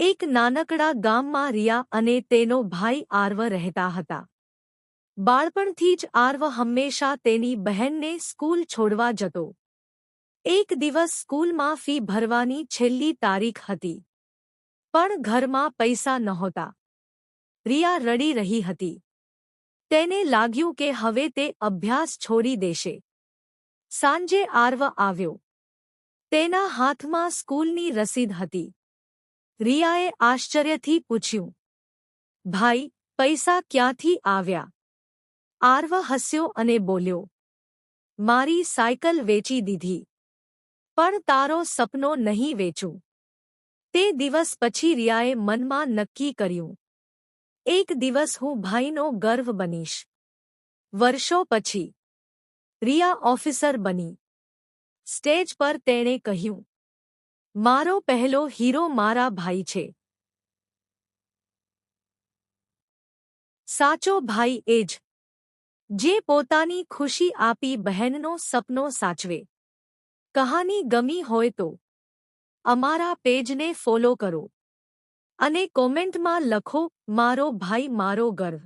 એક નાનકડા ગામમાં રિયા અને તેનો ભાઈ આર્વ રહેતા હતા. બાળપણથી જ આર્વ હંમેશા તેની બહેનને સ્કૂલ છોડવા જતો. એક દિવસ સ્કૂલમાં ફી ભરવાની છેલ્લી તારીખ હતી. પણ ઘરમાં પૈસા નહોતા. રિયા રડી રહી હતી. તેને લાગ્યું કે હવે તે અભ્યાસ છોડી દેશે. સાંજે આર્વ આવ્યો. તેના હાથમાં સ્કૂલની રસીદ હતી. રિયાએ આશ્ચર્યથી પૂછ્યું, ભાઈ, પૈસા ક્યાંથી આવ્યા? આર્વ હસ્યો અને બોલ્યો, મારી સાયકલ વેચી દીધી. પણ તારો સપનો નહીં વેચું. તે દિવસ પછી રિયાએ મનમાં નક્કી કર્યું, એક દિવસ હું ભાઈનો ગર્વ બનીશ. વર્ષો પછી રિયા ઓફિસર બની. સ્ટેજ પર તેણે કહ્યું, મારો પહેલો હીરો મારા ભાઈ છે. સાચો ભાઈ એ જ, જે પોતાની ખુશી આપી બહેનનો સપનો સાચવે. કહાની ગમી હોય તો અમારા પેજને ફોલો કરો અને કોમેન્ટમાં લખો, મારો ભાઈ મારો ગર્વ.